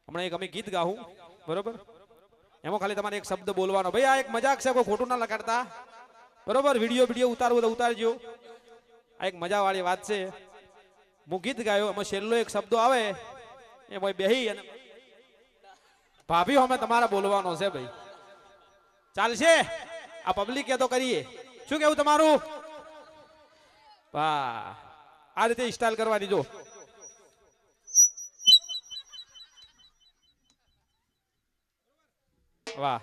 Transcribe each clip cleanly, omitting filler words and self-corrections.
હમણાં એક અમે ગીત ગાવું બરોબર, એમાં ખાલી તમારે એક શબ્દ બોલવાનો. ભાઈ આ એક મજાક છે, કોઈ ખોટું ના લગાડતા બરોબર. વિડીયો ઉતારવું તો ઉતારજો, આ એક મજા વાળી વાત છે. હું ગીત ગાયો, એમાં છેલ્લો એક શબ્દો આવે એ ભાઈ બેહી અને ભાભી અમે તમારા બોલવાનો છે ભાઈ. ચાલશે? આ પબ્લિક કે તો કરીએ. શું કેવું તમારું? વાહ, આ રીતે સ્ટાઇલ કરવાની. જો वाह।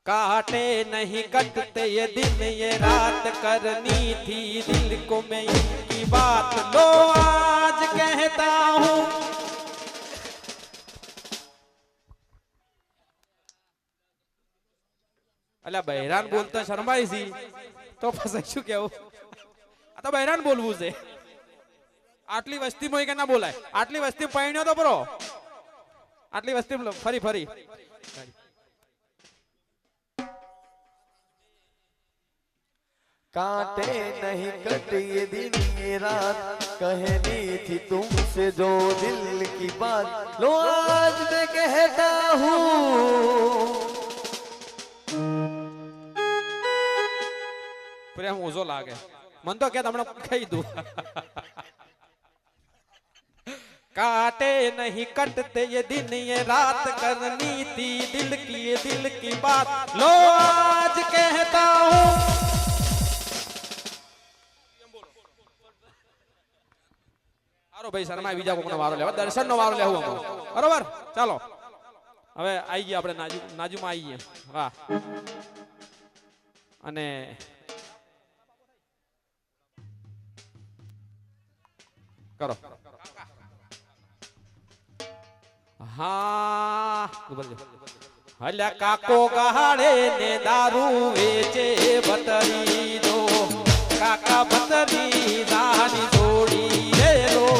काटे नहीं कटते ये दिन ये रात, करनी थी दिल को मैं इनकी बात, लो आज कहता हूँ। अल्लाह बहरान बोलता शर्माई सी तो પછી શું કેવું? આ તો બહેરાન બોલવું છે. આટલી વસ્તીમાં કે ના બોલાય. આટલી વસ્તી પૈણ્યો તો બરો, આટલી વસ્તી ફરી ફરી काटे नहीं कटे ये दिन ये रात, कहनी थी तुमसे जो दिल की बात, लो आज मैं कहता हूँ। પ્રેમ ઓછો લાગે મન તો કે તમને કહી દઉં. काटे नहीं कटते ये दिन ये रात, करनी थी दिल की बात, लो आज कहता हूँ. સારો ભાઈ શર્મા બીજા કોકનો વારો લેવા, દર્શનનો વારો લેવું બરોબર. ચાલો હવે આવી ગયા આપણે નાજુમાં આવી ગયા. વાહ. અને કરો હા હલ્યા કાકો ગહાડે ને દારૂ વેચે બતરી દો, કાકા બતરી દાની જોડી રે રોલ.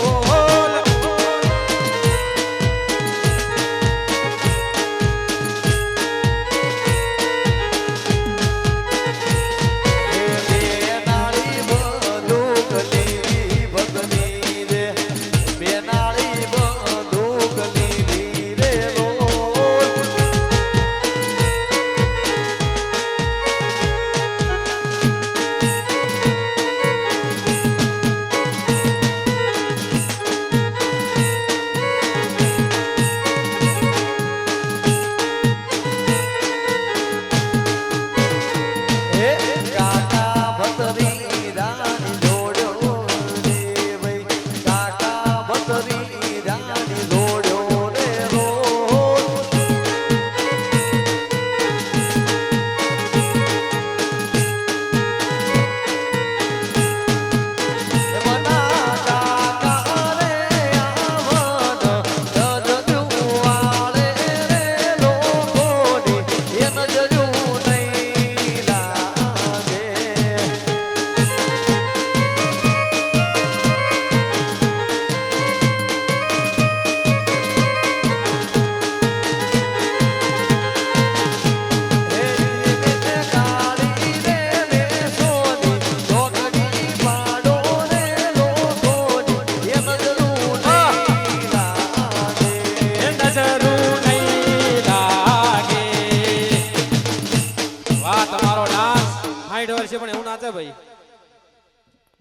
પણ એવું નાચે ભાઈ,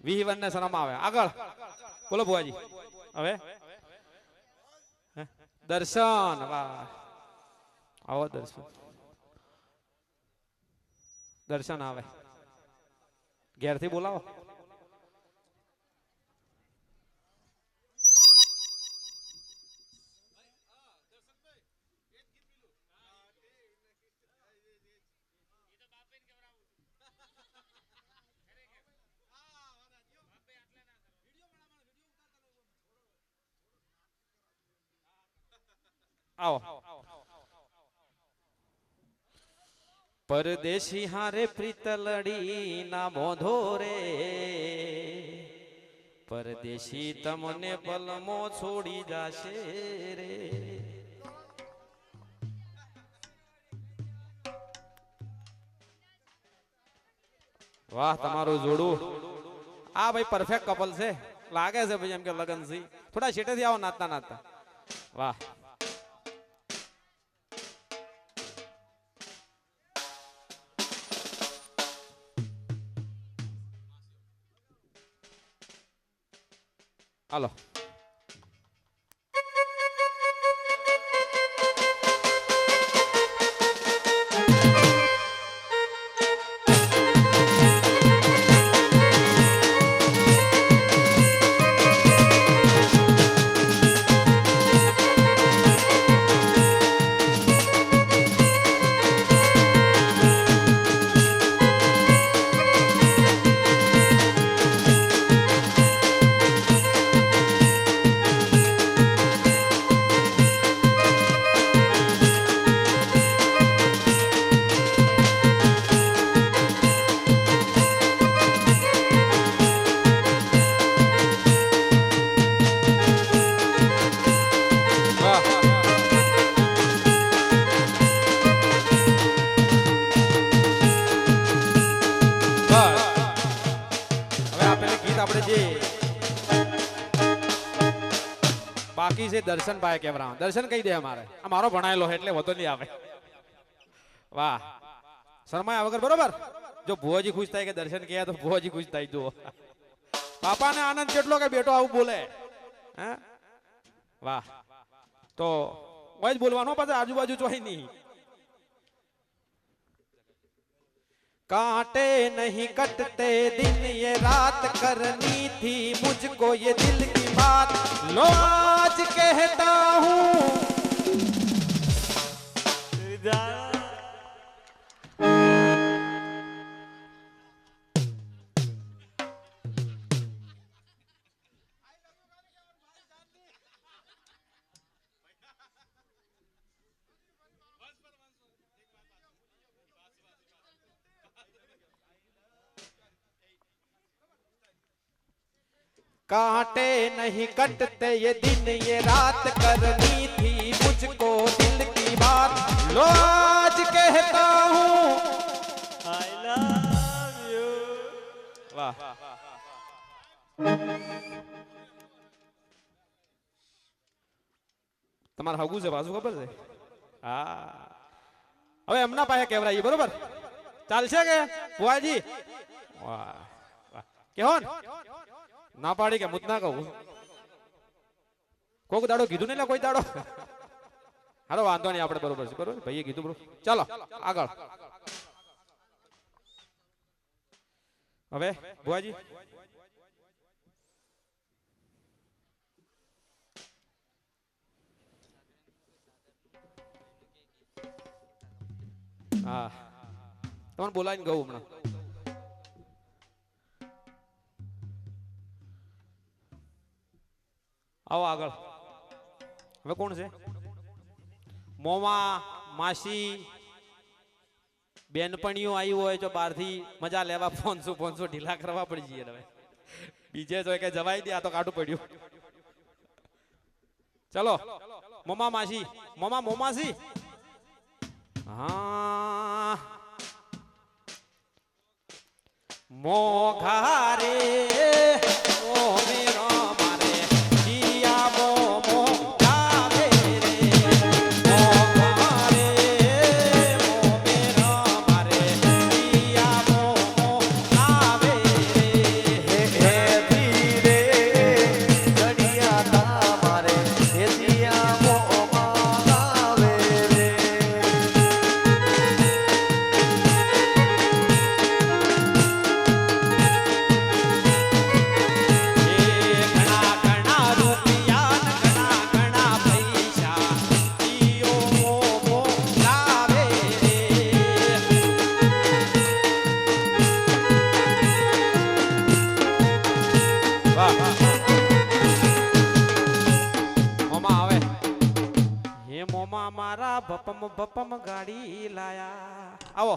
વિહીવન ને શરમ આવે. આગળ બોલો ભુવાજી. હવે દર્શન. વાહ, આવો દર્શન. દર્શન આવે ઘેરથી બોલાવો. आओ परदेशी हारे प्रीतलड़ी ना बोधो रे, परदेशी तमने पलमो छोड़ी जाशे रे. वाह તમારું જોડું આ ભાઈ પરફેક્ટ કપલ છે લાગે છે ભાઈ, એમ કે લગન છે. થોડા છેટેથી આવો નાચતા નાચતા. વાહ હાલો. બાકી છે દર્શન ભાઈ કેવરા. દર્શન કહી દે અમારે આ મારો ભણાયેલો એટલે વધુ નહીં આવે. વાહ શરમાયા વગર બરોબર. જો ભુવાજી ખુશ થાય કે દર્શન કહ્યા તો ભુવાજી ખુશ થાય. જુઓ બાપાને આનંદ કેટલો કે બેટો આવું બોલે. હે વાહ. તો જ બોલવાનો પાછા આજુબાજુ ચોઈ નહીં. कांटे नहीं कटते दिन ये रात करनी थी मुझको ये दिल की बात लो आज कहता हूँ. कांटे नहीं कटते ये दिन ये रात करनी थी मुझको दिल की बात लो आज कहता हूँ I love you. वाह તમારે હગું છે પાછું ખબર છે. હા હવે એમના પાસે કેવરાઈએ બરોબર ચાલશે કે ભુવાજી. વાહ વાહ કેવો ના પાડી કે મુત ના કહું. કોક દાડો કીધું ને કોઈ દાડો. હાલો વાંધો નહીં આપણે બરોબર છે બરોબર ભાઈએ કીધું બરોબર. ચાલો આગળ. હવે ભુવાજી હા તમને બોલાવીને ગયું હમણાં. આવો આગળ. હવે કોણ છે? મોમા માસી બેનપણીઓ આવી હોય તો બહારથી મજા લેવા 500 ઢીલા કરવા પડી જઈએ. હવે બીજે જો કે જવાય દે આ તો કાઢું પડ્યું. ચલો મોમા માસી મોમા મોમાસી. હા મોઘા રે ઓ મેરો મારા ભપમ ભપમ ગાડી લાયા. આવો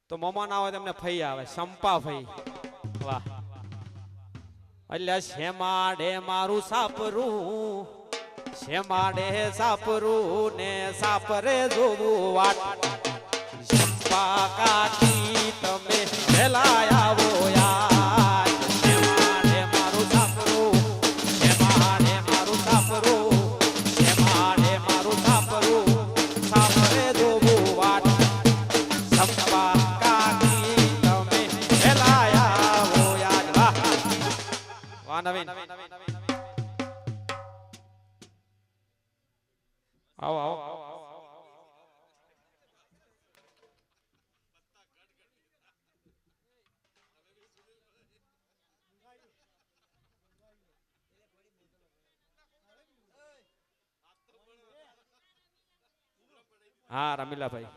તો મોમા ના હોય તેમને ફઈ આવે સંપા ફઈ. વાહ એટલે શેમાડે મારું સાપરું શેમાડે સાપરું ને સાપરે જોવું વાટ સંપા કાકી તમે ભેલા આવો યાર શેમાડે મારું સાપરું આવો આવો હા રમીલાભાઈ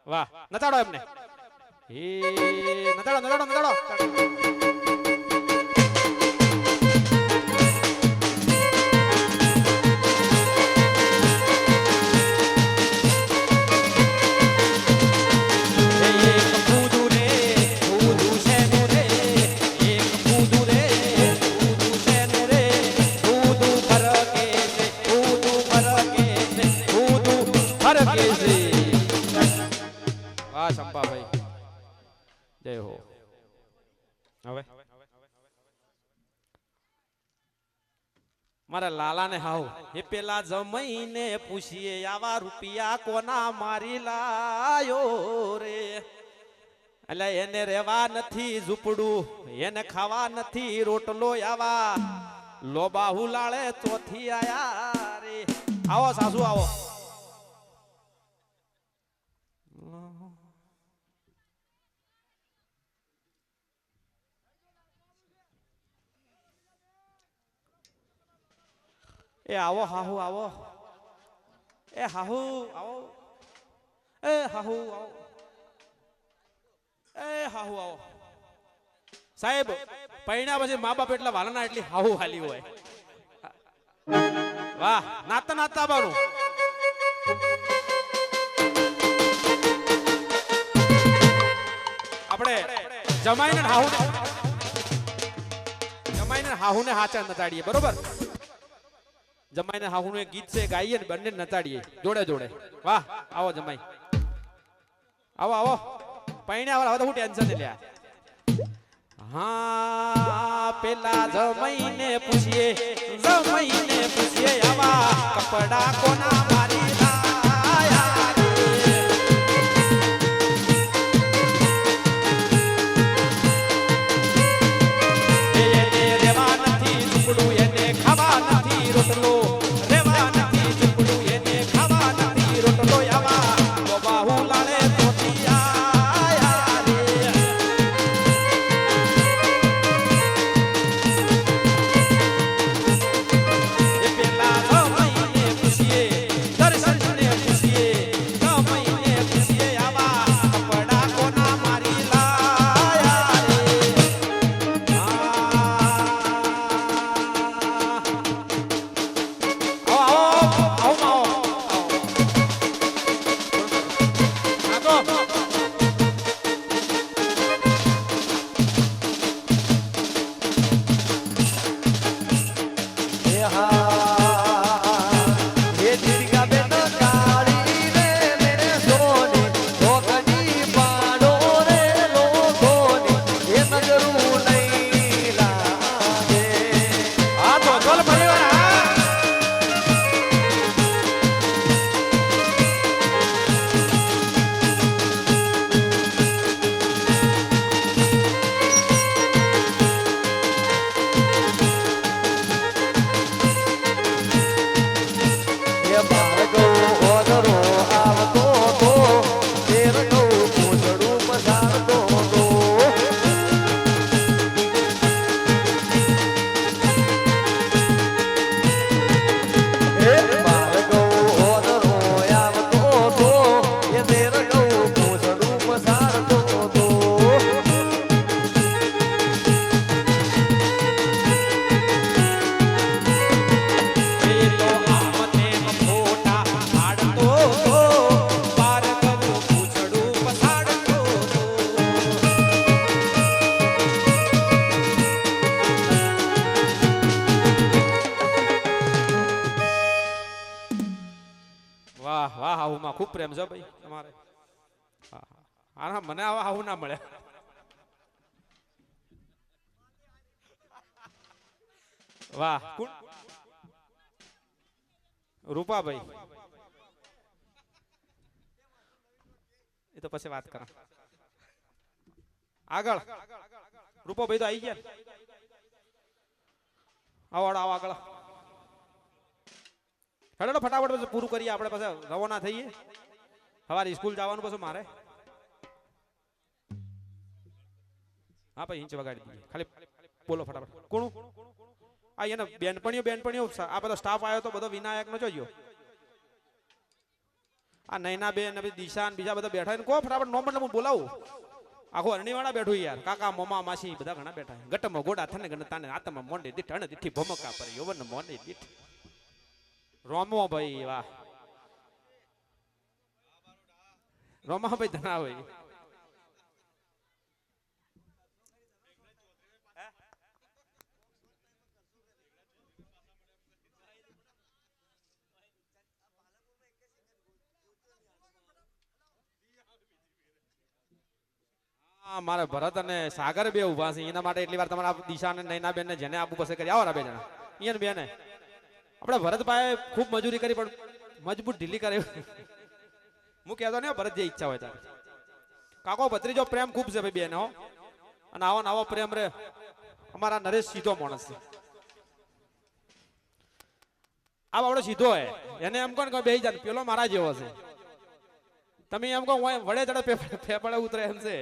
વાહ નચાડો એમને નચાડો નચાડો નચાડો વાહ ચંપાભાઈ જય હો હવે મારા લાલાને હાવ એ પેલા જમઈને પૂછીએ આવા રૂપિયા કોના મારી લાયો રે એટલે એને રેવા નથી ઝૂપડું એને ખાવા નથી રોટલો આવા લોબાહુ લાળે ચોથી આયા રે આવો સાસુ આવો એ આવો હાહુ આવો એ હાહુ આવો એ હાહુ આવો એ હાહુ આવો સાહેબ પૈણા પછી મા બાપ એટલા વાલાના એટલી હાહુ હાલી હોય વાહ નાતા નાતા બાનું આપણે જમાઈને હાહુ ને હાચા નતાડીએ બરોબર જમાઈને હાહુ નું એક ગીત છે ગાઈએ ને બંને નચાડીએ જોડે જોડે વાહ આવો જમાઈ આવો આવો પૈણે આવો હવે તો હું ટેન્શન નહીં લ્યા હા પેલા જમાઈને પૂછીએ આવા કપડા કોના મારી લાયા એને રેવા નથી ઝૂપડું એને ખાવા નથી રોટલો રેવા નથી ઝૂપડું એને ખાવા નથી રોટલો આવા બાહુ લાળે વાહ વાહ હાહુમાં ખૂબ પ્રેમ છે ભાઈ તમારે હા મને આવા હાહુ ના મળે વાહ રૂપાભાઈ એ તો પછી વાત કરા આગળ રૂપાભાઈ તો આવી ગયા આવો આવો આગળ હેડો ફટાફટ પછી પૂરું કરીએ આપણે પછી રવાના થઈએ સવારે સ્કૂલ જવાનું પછી મારે હા ભાઈ ઇંચ વગાડી દઈએ ખાલી બોલો ફટાફટ કોણ આ એને બેનપણીઓ આ બધો સ્ટાફ આવ્યો તો બધો વિનાયક નો જોજો આ નૈના બેન ને દિશા બીજા બધા બેઠા કો ફટાફટ નો મતલબ હું બોલાવું આખો અરણીવાળા બેઠું યાર કાકા મમા માસી બધા ઘણા બેઠા ગટમાં ગોડા થને ગણતાને આતમાં મોંડે દીઠ અણ દીઠી ભમકા પર યવન મોંડે દીઠ રોમો ભાઈ વાહ રોમા ભાઈ ધના ભાઈ મારા ભરત અને સાગર બે ઉભા છે એના માટે એટલી વાર તમારા દિશા અને નૈના બેન ને જેને આબુ પાસે કરી આવો બે જણા અહીંયા બેન આપણે ભરતભાઈ ખૂબ મજૂરી કરી પણ મજબૂત ઢીલી કરે હું કહેતો ને ભરત જે ઈચ્છા હોય તારે કાકો ભત્રીજો પ્રેમ ખૂબ છે ભાઈ બેન હો અને આવો નવો પ્રેમ રે અમારા નરેશ સીધો માણસ છે આ બાવડો સીધો હે એને એમ કોણ બેહી જાય પેલો મારા જેવો છે તમે એમ કહો વડે ચડે ફેફડે ઉતરે એમ છે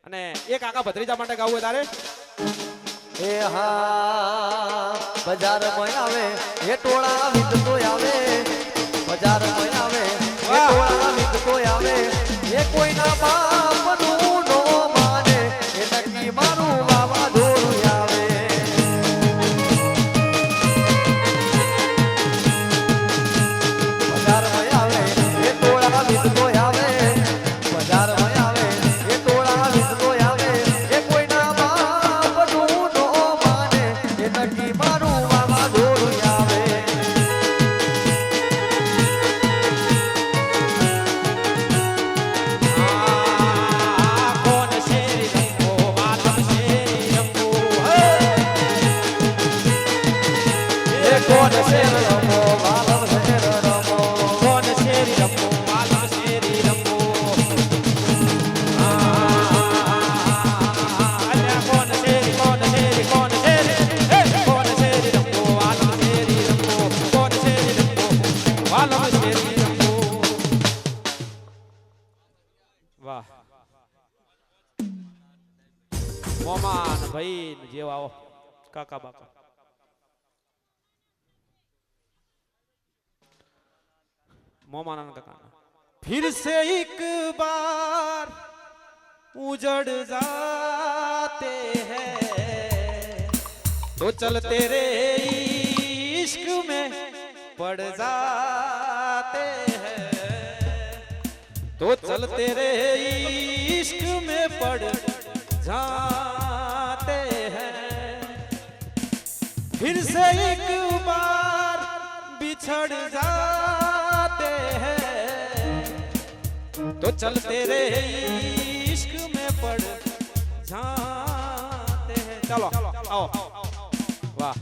અને એક કાકા ભત્રીજા માટે ગાવું તારે એ હા બજારમાં આવે એ ટોળા વિંધતો આવે બજારમાં આવે એ ટોળા વિંધતો આવે એ કોઈના બાપનું નો માને એ નક્કી મારું વાવાઝોડું આવે બજારમાં આવે એ ટોળા વિંધતો આવે બજારમાં આવે એ ટોળા વિંધતો આવે એ કોઈના બાપનું નો માને એ નક્કી મારું વાવાઝોડું આવે કોણ શેરી રંગો વાલમ શેરી રંગો એ કોણ શેર રમો વાલમ શેર રમો કોણ શેરી રંગો વાલમ શેરી રંગો અલ્યા કોણ શેરી કોણ શેરી કોણ શેરી કોણ શેરી રંગો વાલમ શેરી રંગો કોણ શેરી રંગો વાલમ શેરી રંગો વાહ મોમાન ભાઈ જેવ આવો કાકા બાકા मोमाना काका फिर से एक बार उजड़ जाते हैं तो चल तेरे इश्क में पड़ जाते हैं तो चल तेरे इश्क में पड़ जाते हैं फिर से एक बार बिछड़ जाते हैं तो चल तेरे इश्क में पड़ जाते हैं चलो आओ वाह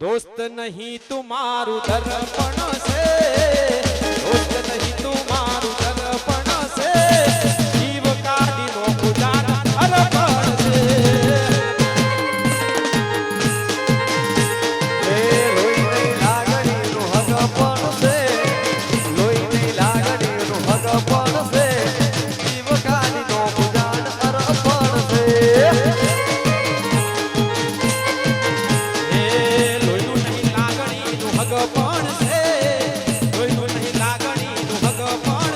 दोस्त नहीं तुम्हारू दर्पण से दोस्त नहीं तुम्हारू दर्पण से जीव का दिनों को जाना अर्पण से ભગવાન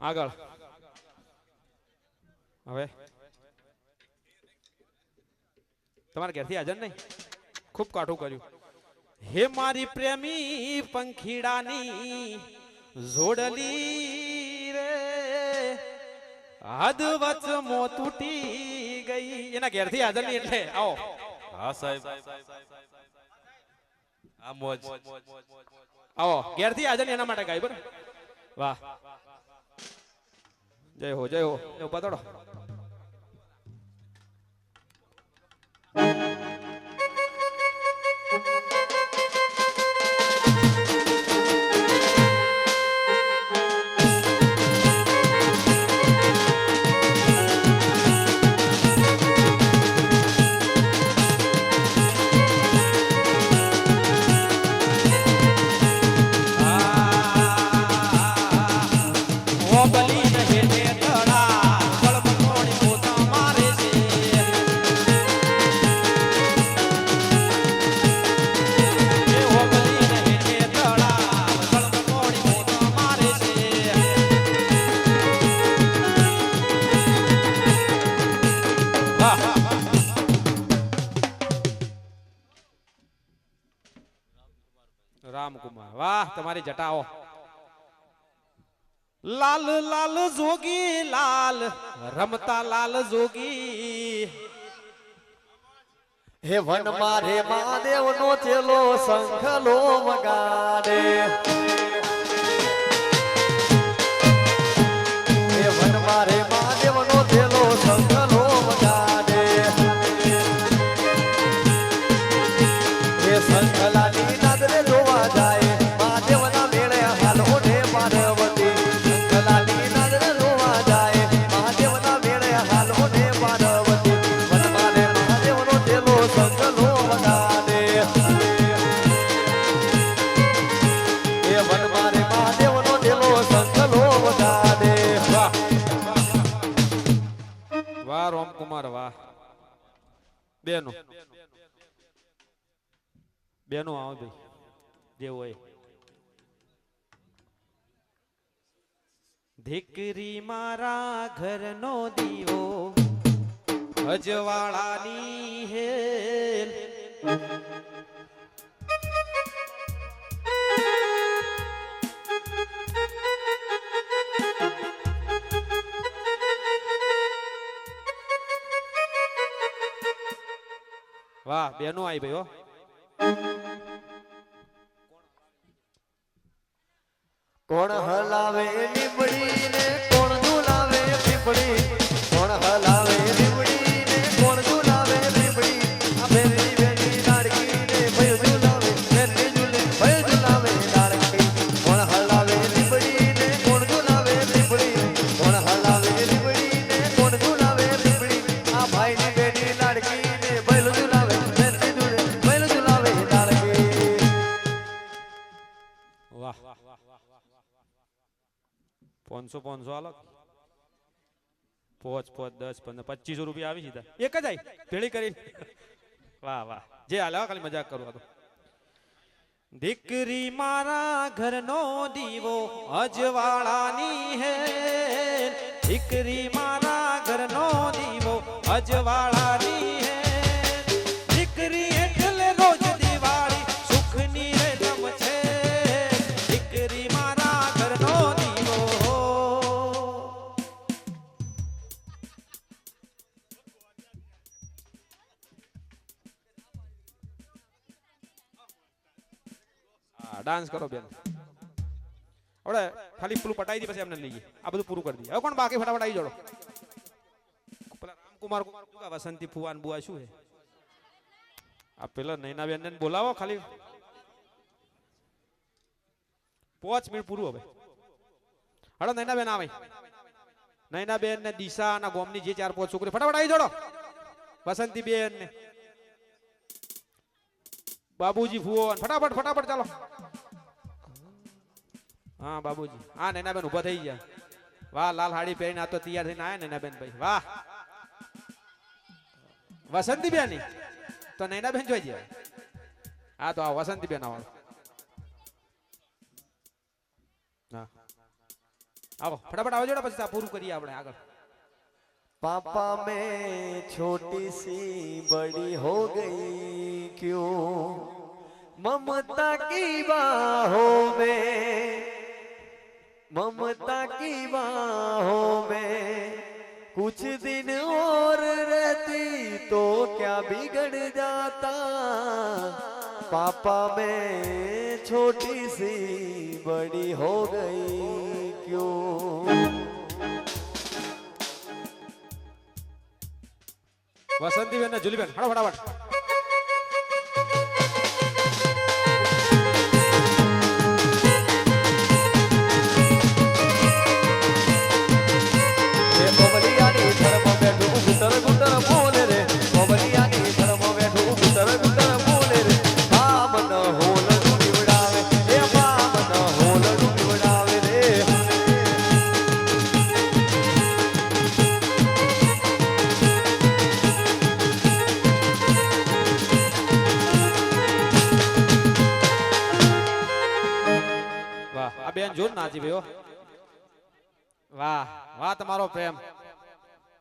આગળ હવે તમારે ઘેરથી હાજર નહીં ખૂબ કાઠું કર્યું હે મારી પ્રેમી પંખીડાની જોડલી રે હદ વચ મો તૂટી ગઈ એના ઘેરથી હાજર નહીં એટલે આવો હા સાહેબ આ મોજ આવો ઘેરથી હાજર નહીં એના માટે ગાય બરાબર વાહ જય હો એવું પતડો રામકુમાર વાહ તમારી જટાઓ લાલ લાલ જોગી લાલ રમતા લાલ જોગી હે વન મારે મહાદેવ નો ચેલો શંખલો વગાડે હે વન મારે મહાદેવ નો ચેલો શંખલો વગાડે હે શંખલાની નજરે જોવા જાય મહાદેવના મેળે હાલો ને પાર્વતી શંખલાની નજરે જોવા જાય મહાદેવના મેળે હાલો ને પાર્વતી વન મારે મહાદેવ નો ચેલો શંખલો વગાડે હે વન મારે મહાદેવ નો ચેલો શંખલો વગાડે વાહ વાહ રામકુમાર વાહ બેનો બેનો આવો ભાઈ જે હોય દીકરી મારા ઘરનો દીવો અજવાળાની હેલ વાહ બેનો આવી ભાઈ હો કોણ હલાવે લીમડી ને કોણ ઝુલાવે પીપળી કોણ હલાવે લીમડી ને કોણ ઝુલાવે પીપળી આ બેરી બેરી લાડકી ને ભય ઝુલાવે બેરી ઝુલે ભય ઝુલાવે લાડકી કોણ હલાવે લીમડી ને કોણ ઝુલાવે પીપળી કોણ હલાવે લીમડી ને કોણ ઝુલાવે પીપળી આ ભાઈ ની બેરી લાડકી ને ભય ઝુલાવે બેરી ઝુલે ભય ઝુલાવે લાડકી વાહ 500 હાલો 5 10 15 2500 રૂપિયા આવી સીધા એક જ આવી ભેળી કરી વાહ વાહ જે હાલે ખાલી મજાક કરું તો દીકરી મારા ઘરનો દીવો અજવાળાની હે દીકરી મારા ઘરનો દીવો અજવાળાની હે દીકરી એટલે રોજ દિવાળી સુખની રમ છે દીકરી મારા ઘરનો દીવો ડાન્સ કરો બેન હવે ખાલી પેલું પટાઈ દી પછી એમને લઈએ આ બધું પૂરું કરી દઈએ હવે કોણ બાકી ફટાફટ આવી જોડો પેલા રામકુમાર વસંતી ફુવાન બુઆ શું હે આ પેલા નૈનાબેન ને બોલાવો ખાલી 5 મિનિટ પૂરું હવે હડો નૈનાબેન આવે નૈનાબેન ને દિશા ના ગોમની જે 4-5 છોકરી ફટાફટ આવી જોડો વસંતી બેન ને બાબુજી ફુવાન ફટાફટ ફટાફટ ચાલો હા બાબુજી હા નૈનાબેન ઉભા થઈ ગયા વાહ લાલ હાડી પહેરીને આ તો તૈયાર થઈને આયા નૈનાબેન ભાઈ વાહ વસંતી બેન તો નૈનાબેન જોઈ જાય હા તો આ વસંતી બેન આવો હા આવો ફટાફટ આવજો ને પછી આ પૂરું કરીએ આપણે આગળ पापा मैं छोटी सी बड़ी हो गई क्यों ममता की बाहों में ममता की बाहों में कुछ दिन और रहती तो क्या बिगड़ जाता पापा मैं छोटी सी बड़ी हो गई क्यों વસંતીબેન ને જુલીબેન હળો ફટાફટ બેન જોર નાચી ભાઈઓ વાહ વાહ તમારો પ્રેમ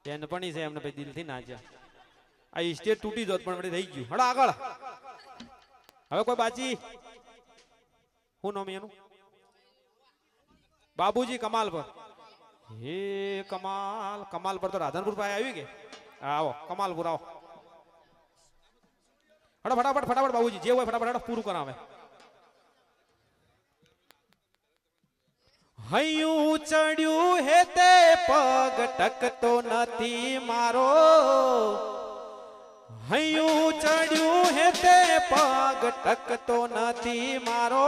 બેનપણી છે એમને ભાઈ દિલથી નાચ્યા આ સ્ટેજ તૂટી જોત પણ વળી થઈ ગયું હડો આગળ હવે કોઈ બાજી હું નામ એનું બાબુજી કમાલ પર હે કમાલ કમાલ પર તો રાધનપુર પાસે આવી કે આવો કમાલપુર આવો હડો ફટાફટ ફટાફટ બાબુજી જે હોય ફટાફટ પૂરું કરાવે હૈયું ચડ્યું હે તે પગ ટકતો નથી મારો હૈયું ચડ્યું હે તે પગ ટકતો નથી મારો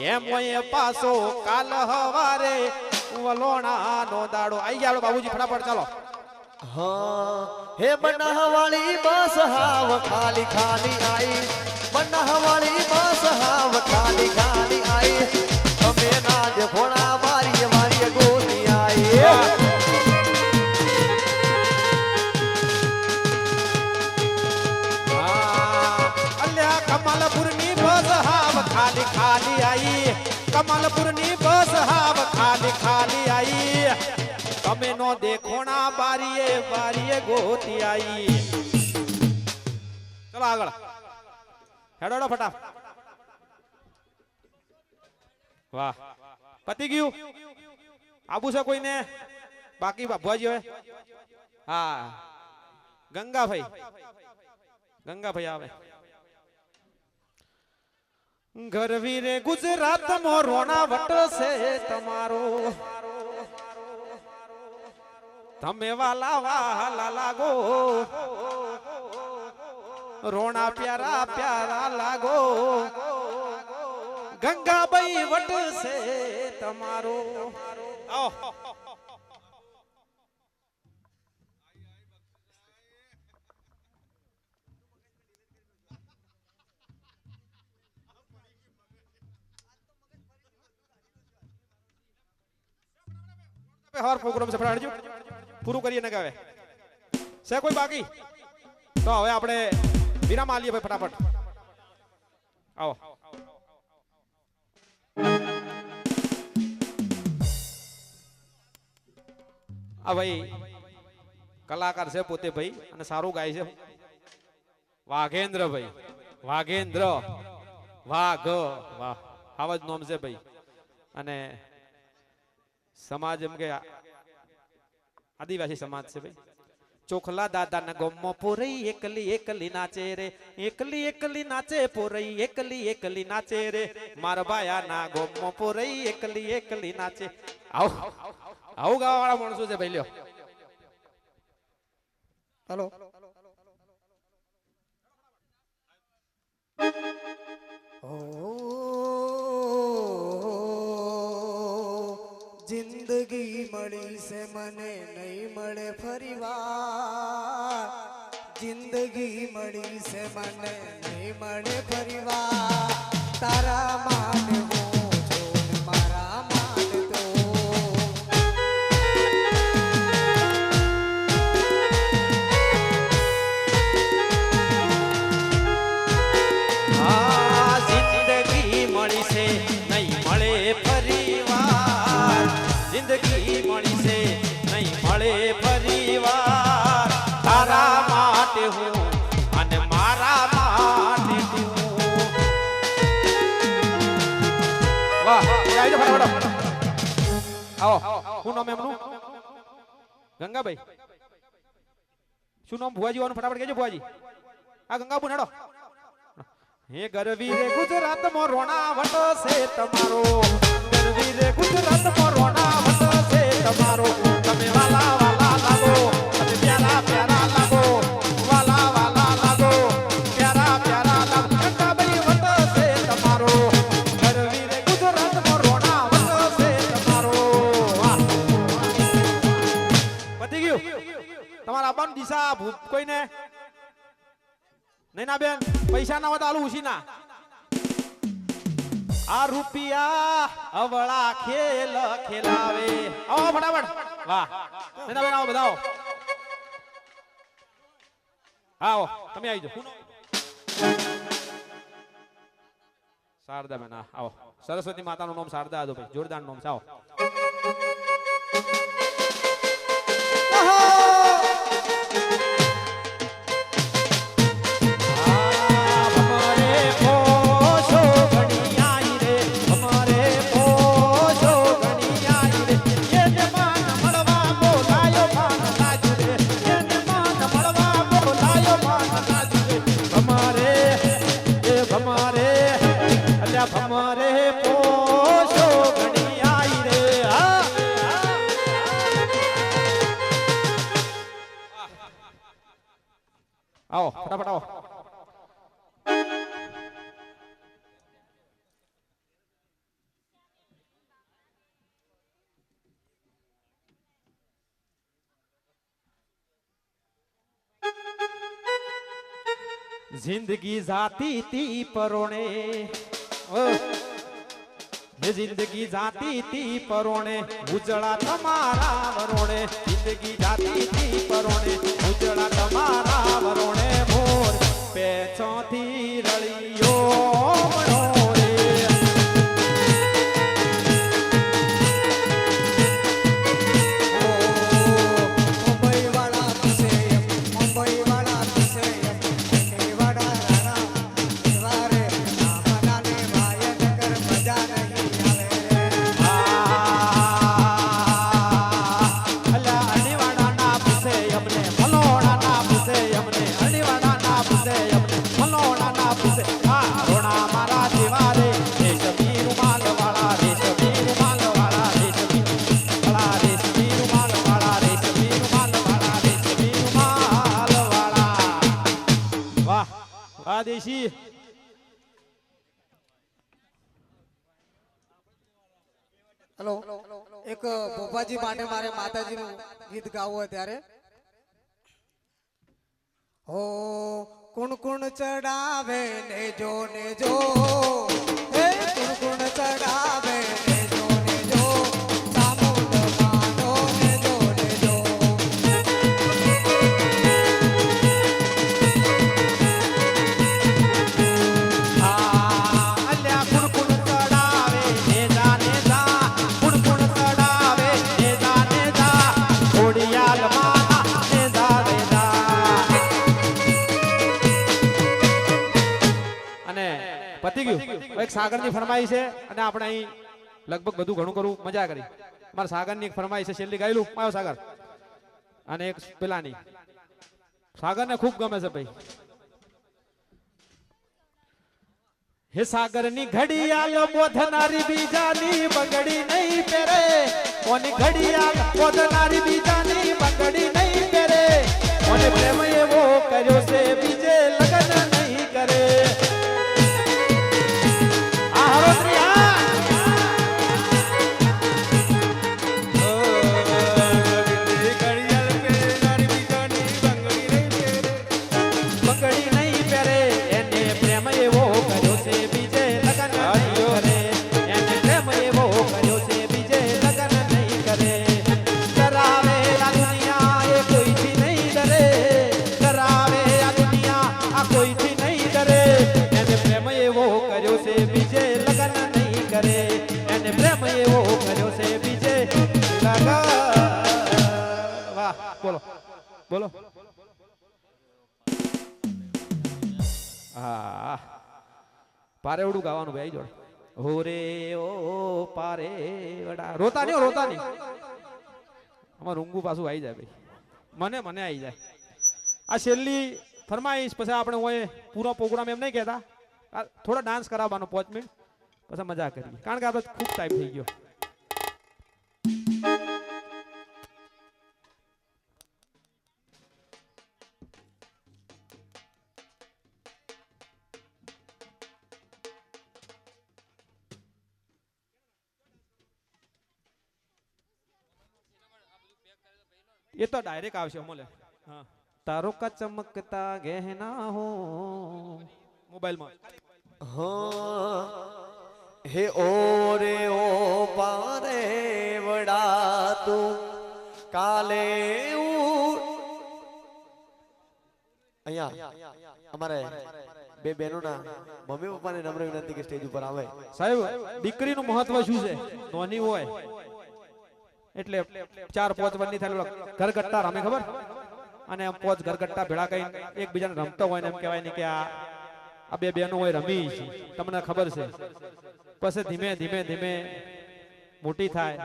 એમ હોય પાછો કાલ હવારે વલોણા નો દાડો આઈ ગયા બાબુજી ફટાફટ ચાલો हाँ हे बनहवाली बस हाव खाली खाली आई बनहवाली बस हाव खाली खाली आई તમે ના જે ઘોડા મારી મારી ગોતી આઈ અલ્યા કમલપુર ની બસ હાવ ખાલી ખાલી આઈ કમલપુર ની બસ હાવ ખાલી ખાલી આઈ તમે નો દેખોણા બારીએ બારીએ ગોતી આઈ ચલો આગળ હેડોડો ફટાફટ વાહ પતી ગયું આબુ છે કોઈને બાકી ભુવાજી હોય હા ગંગાભાઈ આવે ગરવી રે ગુજરાત મો રોણા વટ છે તમારો તમે વાલા વાલા લાગો રોણા પ્યારા પ્યારા લાગો ગંગાબાઈ વટ છે તમારો આવો હર પ્રોગ્રામ છે ફટાડજો પૂરું કરીએ ને કહેવે છે કોઈ બાકી તો હવે આપણે વિરામ આલીએ ભાઈ ફટાફટ આવો આ ભાઈ કલાકાર છે પોતે ભાઈ અને સારું ગાય છે વાઘેન્દ્ર ભાઈ વાઘેન્દ્ર વાઘ વાહ આવા જ નામ છે ભાઈ અને સમાજ એમ કે આદિવાસી સમાજ છે ભાઈ ચોખલા દાદા ના ગોમો પોરઈ એકલી એકલી નાચે રે એકલી એકલી નાચે પોરઈ એકલી એકલી નાચે રે માર બાયા ના ગોમો પોરઈ એકલી એકલી નાચે આવું ગાવા વાળા માણસો છે ભાઈ લ્યો હેલો જિંદગી મળી છે મને નહીં મળે ફરીવાર જિંદગી મળી છે મને નહીં મળે ફરીવાર તારા માન હું જોન મારા માન તો જિંદગી મળી છે નહીં મળે ફરીવાર આવો શું નામ એમનું ગંગાભાઈ શું નામ ભુવાજી વાનું ફટાફટ કહેજો ભુવાજી આ ગંગાબુ હેડો હે ગરવી રે ગુજરાતમાં રોણા વટો છે તમારો ગરવી રે ગુજરાતમાં રોણા વટો છે તમારો તમે વાલા વાલા લાગો તમે પ્યારા પ્યારા લાગો વાલા વાલા લાગો પ્યારા પ્યારા લાગો ગંગાભાઈ વટો છે તમારો ગરવી રે ગુજરાતમાં રોણા વટો છે તમારો વાહ પતી ગયું તમારા આપવાનું દિશા કોઈને નહીં ના બેન પૈસા ના હોય તો આલુ ઉછી ના આ રૂપિયા અવળા ખેલ ખેલાવે આવો ફટાફટ વાહ નહીં ના બેન આવો બધા આવો તમે આવી જાઓ શારદા બેન આવો સરસ્વતી માતાનું નામ શારદા હતો ભાઈ જોરદાર નામ છે આવો हमारे पोषो घनी आई रे आओ फटाफट आओ जिंदगी जाती थी परोणे ये जिंदगी जाती थी परोणे उजड़ा तुम्हारा वरोणे जिंदगी जाती थी परोणे उजड़ा तुम्हारा वरोणे मोर पेचों थी रलियो मनोरे દેશી હેલો એક ભોપાજી માટે મારે માતાજીનું ગીત ગાવું હોય ત્યારે હો કુણ કુણ ચડાવે ને જો હે કુણ કુણ ચડાવે ને જો સામુદ માનો ને જો પતી ગયું એક સાગરની ફરમાઈ છે અને આપણે અહીં લગભગ બધું ઘણું કરું મજા કરી મારા સાગરની એક ફરમાઈ છે છેલ્લી ગાયલું આવ્યો સાગર અને એક પેલાની સાગરને ખૂબ ગમે છે ભાઈ હે સાગરની ઘડિયાળ બોધનારી બીજાની બગડી નહીં પહેરે કોની ઘડિયાળ બોધનારી બીજાની બગડી નહીં પહેરે કોને પ્રેમ એવો કર્યો છે બીજે લગન નહીં કરે બોલો હા પારેવડું ગાવાનું ભાઈ જોડે હોરે ઓ પારે વડા રોતા નહીં હો, રોતા નહીં. અમાર ઊંઘું પાછું આવી જાય ભાઈ, મને આવી જાય. આ છેલ્લી ફરમાઈશ, પછી આપણે હોય પૂરો પ્રોગ્રામ એમ નહીં કહેતા, થોડો ડાન્સ કરાવવાનો 5 મિનિટ, પછી મજા કરીએ, કારણ કે આપણે ખૂબ ટાઈમ થઈ ગયો. ये तो डायरेक्ट आवश्यक मोले. हाँ तारों का चमकता गहना हो मोबाइल में. हाँ हे ओरे ओ पारे वड़ा तू काले અહીંયા અમારે બે બહેનોના મમ્મી પપ્પાને નમ્ર વિનંતી કે સ્ટેજ ઉપર આવે. સાહેબ દીકરીનું મહત્વ શું છે? નોની હોય એટલે 4-5 વર્ષની થાય ઘર ગટ્ટા રમે, ખબર? અને 5 ઘર ગટ્ટા ભેળા કરીને એકબીજાને રમતો હોય ને એમ કહેવાય ને કે આ બે બહેનો હોય રમી છે, તમને ખબર છે. પછી ધીમે ધીમે ધીમે મોટી થાય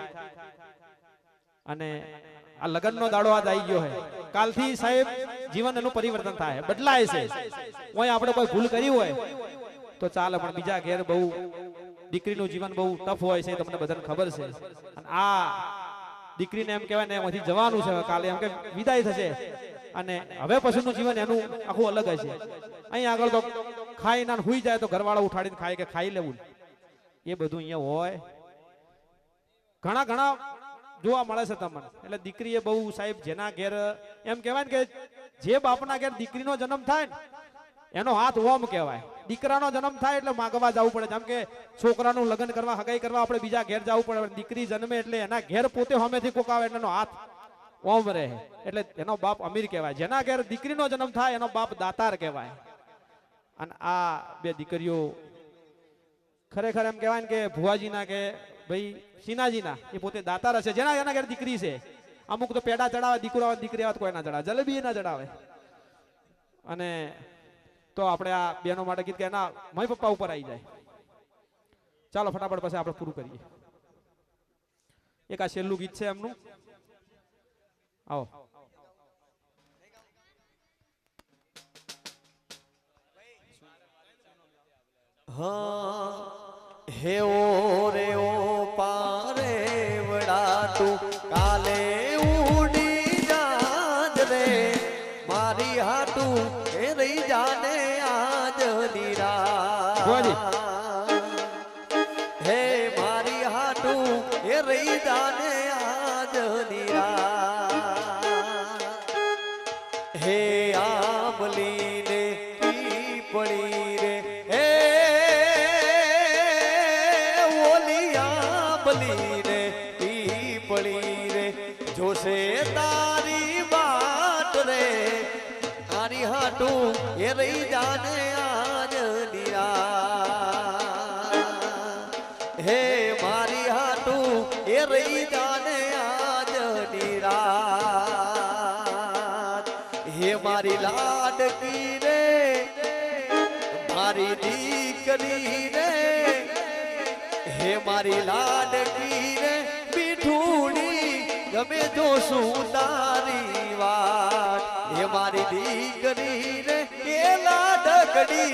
અને આ લગ્નનો દાડો આજ આવી ગયો છે. કાલથી સાહેબ જીવન એનું પરિવર્તન થાય, બદલાય છે. હોય આપણે કોઈ ભૂલ કરી હોય તો ચાલે, પણ બીજા ઘેર બહુ દીકરીનું જીવન બહુ ટફ હોય છે, તમને બધાને ખબર છે. અને આ દીકરીને એમ કહેવાય ને એમાંથી જવાનું છે, કાલે એમ કે વિદાય થશે અને હવે પછીનું જીવન એનું આખું અલગ હશે. અહીં આગળ તો ખાઈ ના હુઈ જાય તો ઘરવાળો ઉઠાડીને ખાય કે ખાઈ લેવું, એ બધું અહીંયા હોય ઘણા જોવા મળે છે તમને. એટલે દીકરી એ બહુ સાહેબ જેના ઘેર એમ કહેવાય ને કે જે બાપના ઘેર દીકરીનો જન્મ થાય ને એનો હાથ ઓમ કહેવાય. દીકરાનો જન્મ થાય એટલે માગવા જવું પડે, જેમ કે છોકરાનું લગ્ન કરવા હગાઈ કરવા આપણે બીજા ઘેર જવું પડે. દીકરી જન્મે એટલે એના ઘેર પોતે સામેથી કોક આવે એટલે એનો હાથ ઓમ રહે, એટલે એનો બાપ અમીર કહેવાય. જેના ઘેર દીકરીનો જન્મ થાય એનો બાપ દાતાર કહેવાય. અને આ બે દીકરીઓ ખરેખર એમ કહેવાય ને કે ભુવાજીના કે ભાઈ સિનાજીના એ પોતે દાતાર હશે. જેના ઘેર દીકરી છે, અમુક તો પેડા ચડાવે, દીકરી આવે કોઈ ના ચડાવે, જલેબી ના ચડાવે. અને તો આપણે આ બેનો માટે ગીત કે એના મમ્મી પપ્પા ઉપર આવી જાય. ચાલો ફટાફટ પછી આપણે પૂરું કરીએ. એક આ છેલ્લું ગીત છે એમનું, આવો. हाँ हे ओरे ओ पारे वड़ा तू काले उड़ी जाज रे मारी हाटू ए रही जाने आज ભુવાજી. हे मारी हाटू ए रही जाने आज हे आमली ने पीपड़ी रे हे ओली आमली ने पीपड़ी रे जो से तारी बात रे तारी हाटू ये रही जाने आज हे मारी हाटू ये रही जाने आज हे मारी लाडकी रे मारी दीकरी रे हे मारी लाडकी रे पीठूड़ी गमे जो सुतारी वाट हे मारी दीकरी रे ये लाडकड़ी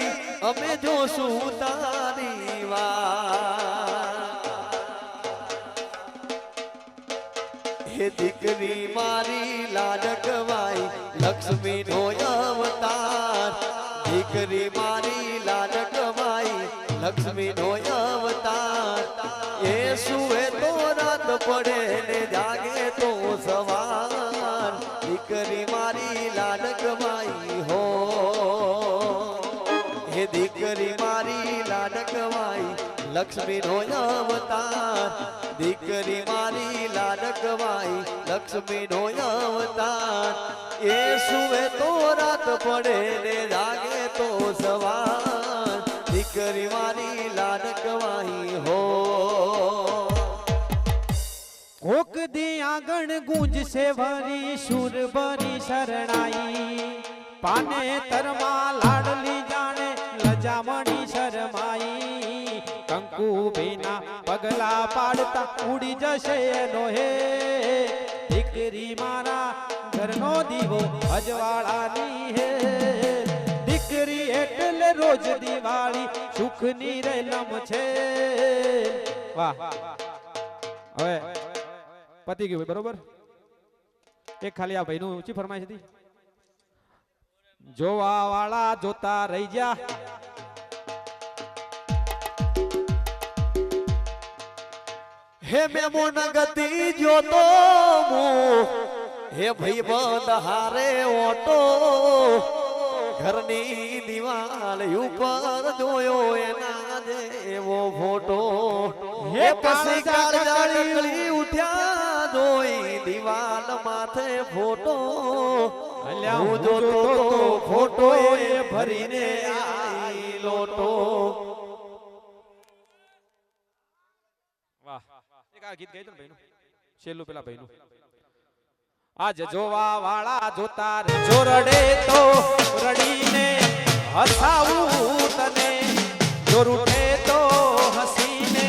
अमे जो सुतारी वाट हे दीकरी मारी लाडकवाई लक्ष्मी नो अवतार दीकरी मारी लाडकवाई लक्ष्मी नो अवतार ये सुए तो रात पड़े ने जागे तो सवार दीकरी मारी लाडकवाई हो हे दीकरी मारी लाडकवाई लक्ष्मी नो अवतार दीकरी मारी लाडकवाई लक्ष्मी नो अवतार ये सुए तो रात पड़े ने जागे तो सवार दीकरी मारी लाडकवाई हो कोक दी आंगण गूंज से भरी सुर भरी शरणाई पाने तरमा लाडली जाने लजामणी शरमाई कंक કંકુ ભીના પગલા પાડતા ઉડી જશે એનો હે દીકરી મારા ઘરનો દીવો અજવાળાની હે દીકરી એટલે રોજ દિવાળી સુખની રેલમ છે વાહ હવે પતી ગયું બરોબર એક ખાલી આ ભાઈનું ઊંચી ફરમાઈશ હતી જોવા વાળા જોતા રહી જા હે મેમોન ગતિ જોતો હે ભાઈ બંધ હારે ઓટો ઘરની દિવાલ ઉપર જોયો એના જેવો ફોટો હે પછી કાળજાળી ઉઠ્યા જોઈ દિવાલ માથે ફોટો હું જોતો તો ફોટો એ ભરીને આઈ લોટો વાહ એક આ ગીત ગાઈ દો ને ભાઈનું છેલ્લું પેલા ભાઈનું આજ જોવા વાળા જોતા જો રડે તો રડીને હસાવું તને જો રૂઠે તો હસીને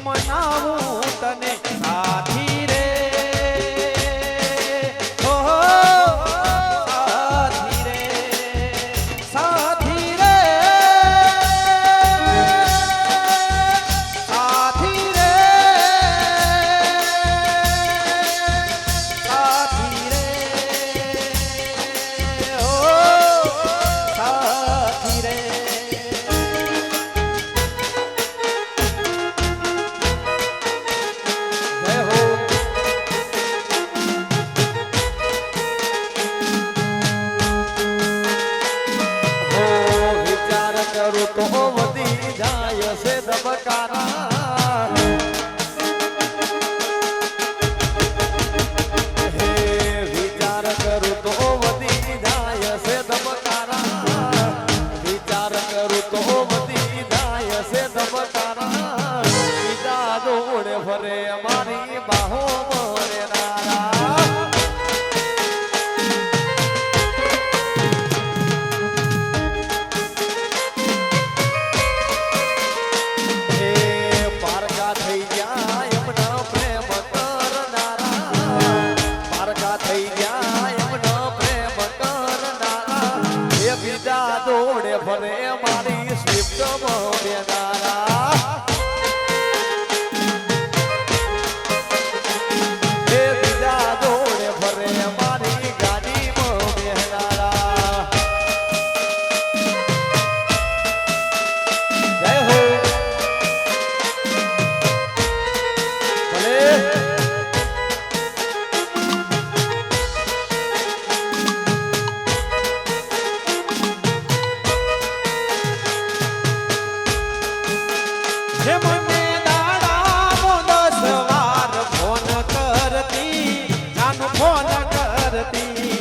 મનાવું તને સાથી રે ઓહો સાથી રે સાથી રે સાથી રે સાથી રે ઓ સાથી રે જય હો હો વિચાર કરું તો વધી જાય છે ધબકારા હે વિચાર કરું તો વધી જાય છે ધબકારા વિચાર કરું તો વધી જાય છે ધબકારા બીજા જોડે ફરે મારી બાહો મરે નારા હે પારકા થઈ ગયા એમના પ્રેમ કરનારા પારકા થઈ ગયા એમના પ્રેમ કરનારા એ બીજા દોડે ફરે મારી સ્વિફ્ટ બેનારા એ બીજા દોડે ફરે મારી ગાડીમાં બેનારા જય હો ભલે હે મને દાડા દસ વાર ફોન કરતી જાનું ફોન કરતી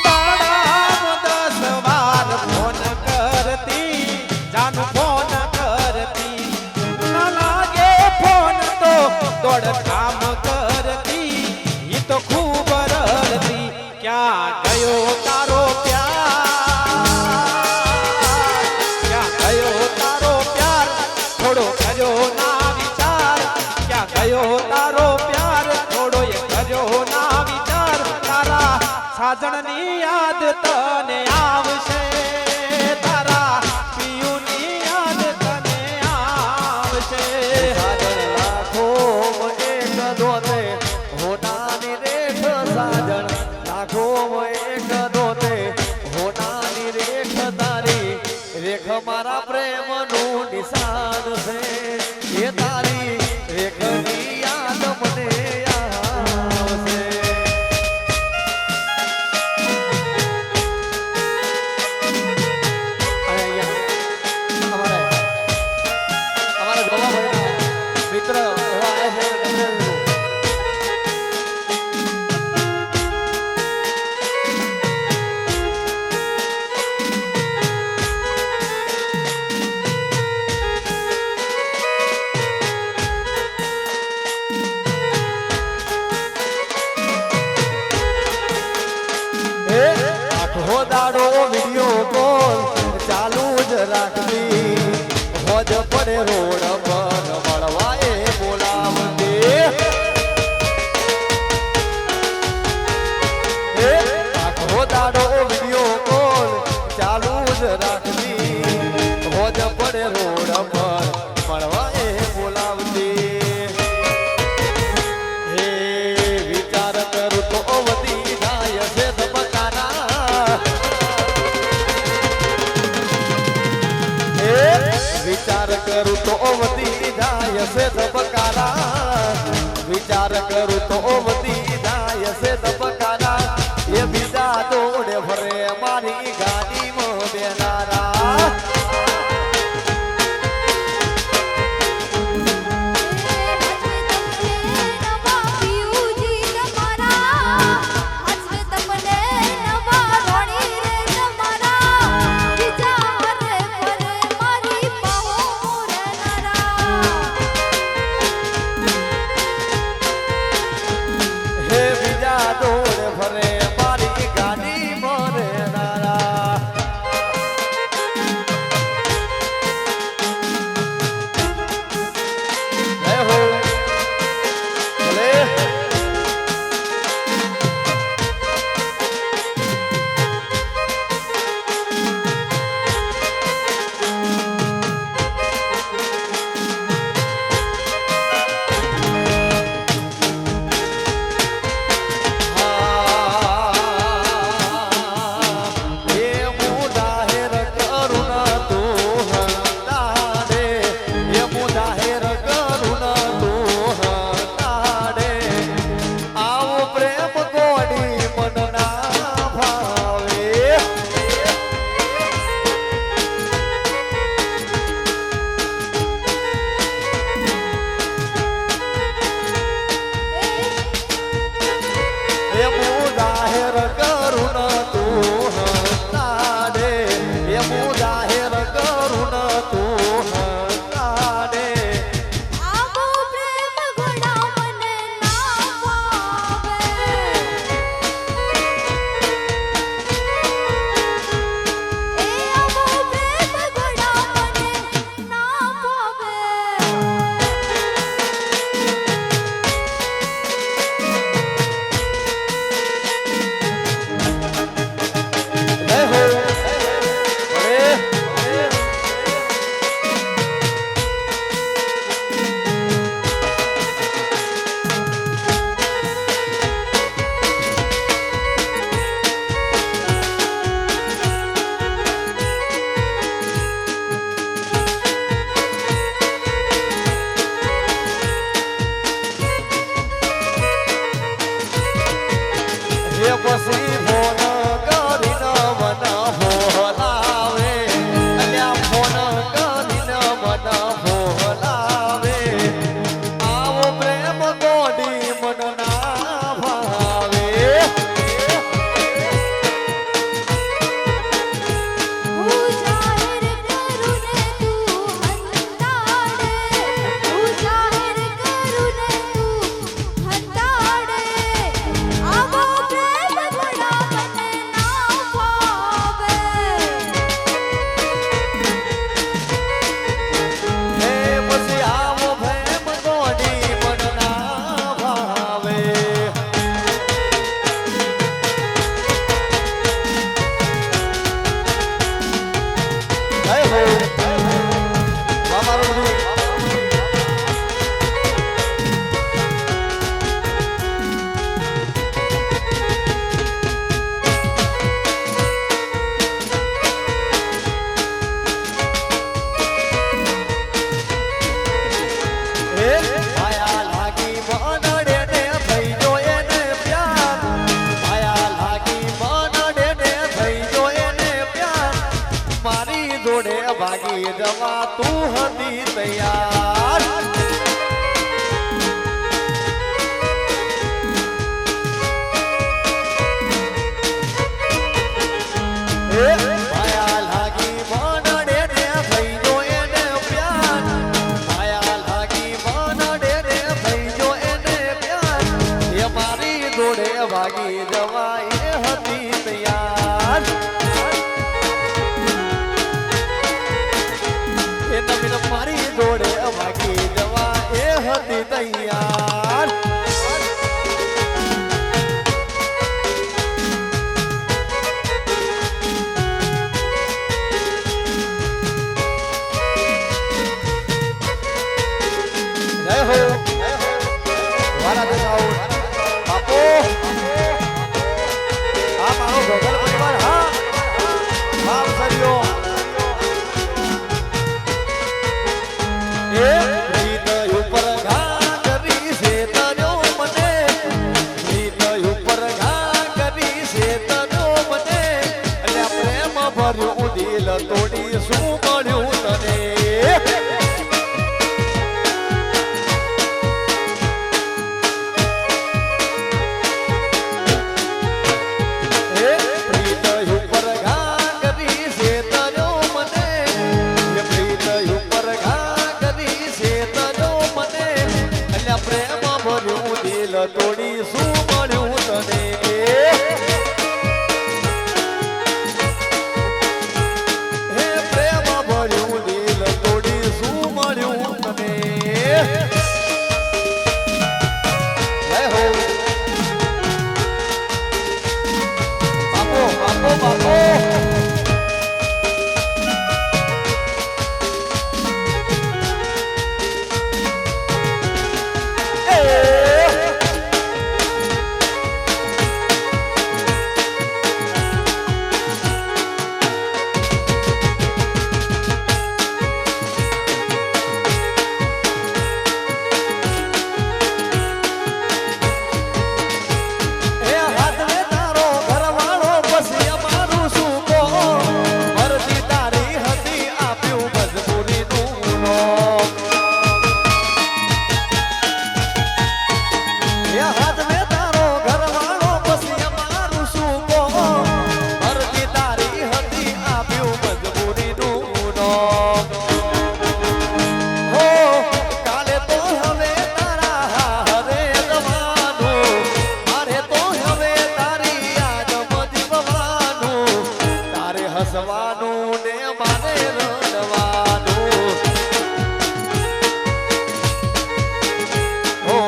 દાડા દસ વાર ફોન કરતી જાનું ફોન કરતી ના લાગે ફોન તો દોડ કામ કરતી ઈ તો ખૂબ રડતી ક્યાં ગયો તારો પ્યાર ક્યાં ગયો તારો પ્યાર થોડો કર્યો ના વિચાર ક્યાં ગયો તારો પ્યાર થોડો એ કર્યો ના વિચાર તારા સાજણની યાદ તને આવશે તારા પિયુની યાદ તને આવશે સાજણ લાખો એક દોતે હોનાની રેખ સાજણ લાખો એક દોતે હોનાની રેખ તારી રેખ મારા પ્રેમનું નિશાન છે એ તારી રેખની યાદ મને આવશે અમારા ગોવા ભાઈના મિત્ર એવા આવ્યા છે રોડ પર મળવા એ બોલાવતી આખો દાડો વિડિયો કોલ ચાલુ જ રાખતી હોજ પડે રોડ પર મળવા એ બોલાવતી હે વિચાર કરું તો વધી જાય છે ધબકારા વિચાર કરું તો વધી જાય છે ધબકારા વિચાર કરું તો વધી જાય છે ધબકારા એ બીજા દોડે ફરે મારી ગાડીમાં બેનારા હે બીજા દોડે ફરે મારી ગાડીમાં બેનારા જય હો ભલે પછી ફોન કરીને મને બોલાવે અલ્યા ફોન કરીને મને બોલાવે આવો પ્રેમ ગોડી મન ના ભાવે પછી આવો પ્રેમ ગોડી મન ના ભાવે જય હો મારું બધું માયા લાગી મનડે ને થઈ જો એને પ્યાર માયા લાગી મનડે ને થઈ જો એને પ્યાર મારી જોડે ભાગી જવા તું હતી તૈયાર માયા લાગી મનડે ને થઈ જો એને પ્યાર માયા લાગી મનડે ને થઈ જો એને પ્યાર એ મારી જોડે ભાગી જવા એ હતી તૈયાર એ નવીન મારી જોડે રાધે સાઉન્ડ બાપુ આ મારો ગોગલ પરિવાર હા બાપ સરિયો એ પ્રીત ઉપર ઘા કરી છે તનો મને પ્રીત ઉપર ઘા કરી છે તનો મને એટલે પ્રેમ ભર્યું દિલ તોડી શું મળ્યું તને તોડી શું મળ્યું તને હે પ્રેમ ભર્યું દિલ તોડી શું મળ્યું તને હે હો બાપો બાપો બાપો હસવાનું ને માને રડવાનું હો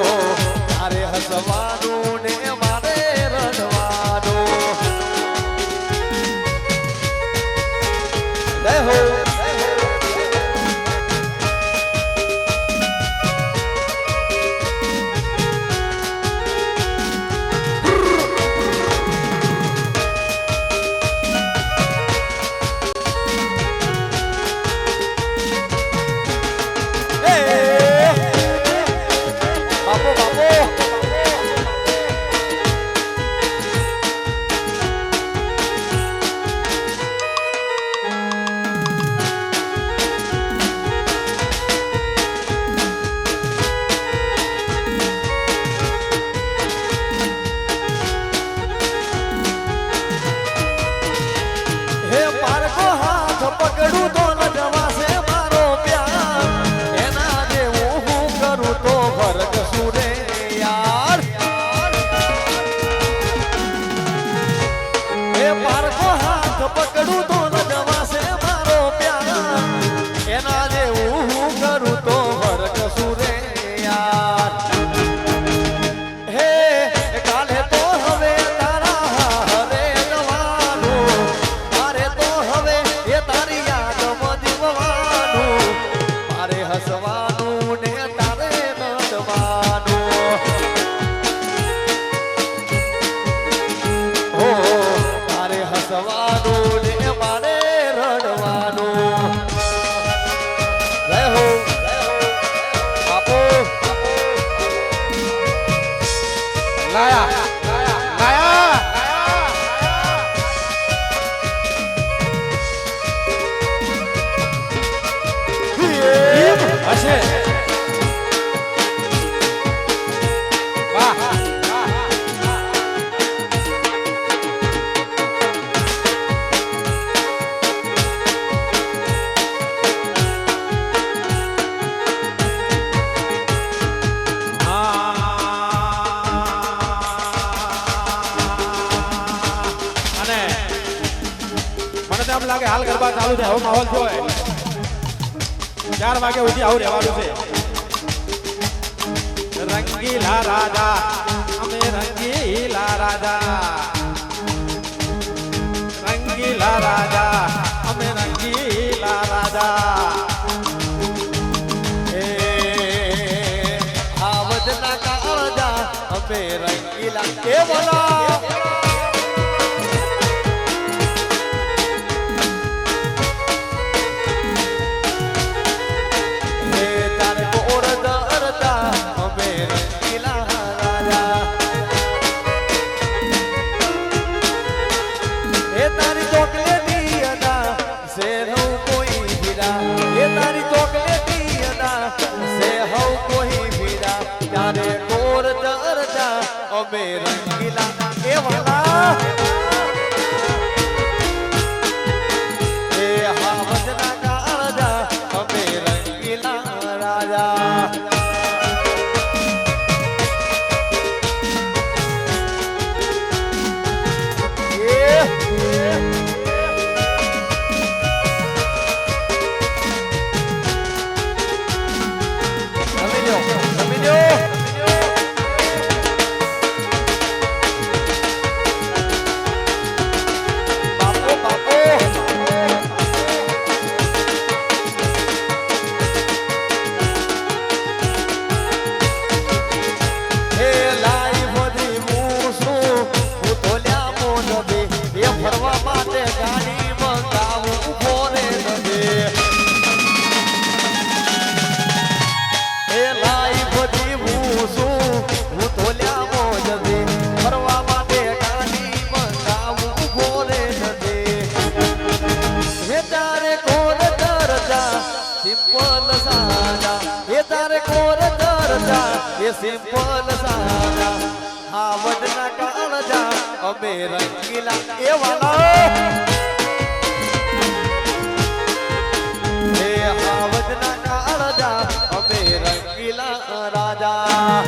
તારે હસવાનું ને માને રડવાનું જય હો પકડું તો લજવાશે મારો પ્યાર એના જેવું હું કરું તો ફરક શું રે યાર એ પારકો હાથ પકડું તો લજવાશે મારો પ્યાર એના જેવું હું કરું તો ફરક શું રે યાર હે કાલે તો હવે તારા હરે જવાનું મારે તો હવે એ તારી યાદમાં જીવવાનું મારે હસવાનું ને તારે રડવાનું હો તારે હસવાનું ને મારે રડવાનું જય હો બાપુ લાયા હશે વાહ અને મને તો એમ લાગે હાલ ગરબા ચાલુ છે હવે માહોલ થયો હોય 4 વાગે સુધી આવું રહેવાનું છે રંગીલા રાજા અમે રંગીલા રાજા રંગીલા રાજા અમે રંગીલા રાજા એ આવજના કાળજા અમે રંગીલા એ બોલા અમે રંગીલા એ વાલા એ હાવજના કાળજા અમે રંગીલા રાજા સિમ્પલ સાદા આવડના કાળજા અમે રંગીલા એ વાલા એ આવડના કાળજા અમે રંગીલા રાજા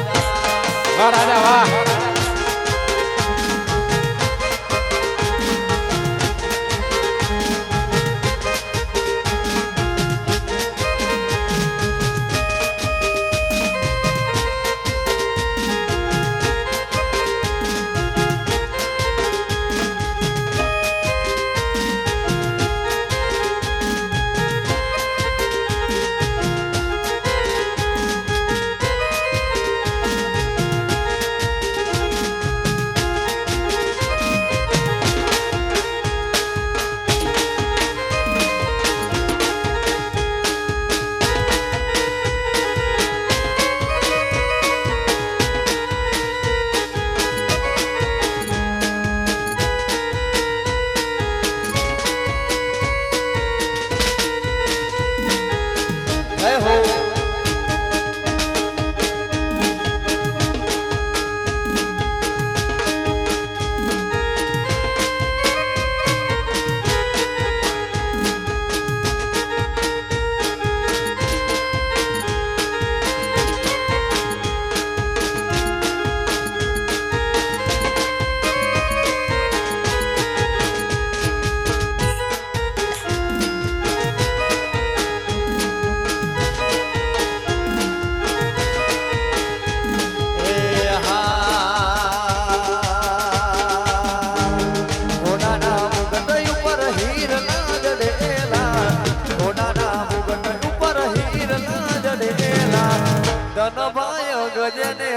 વાહ રાજા વાહ ધનભાઈ ગજને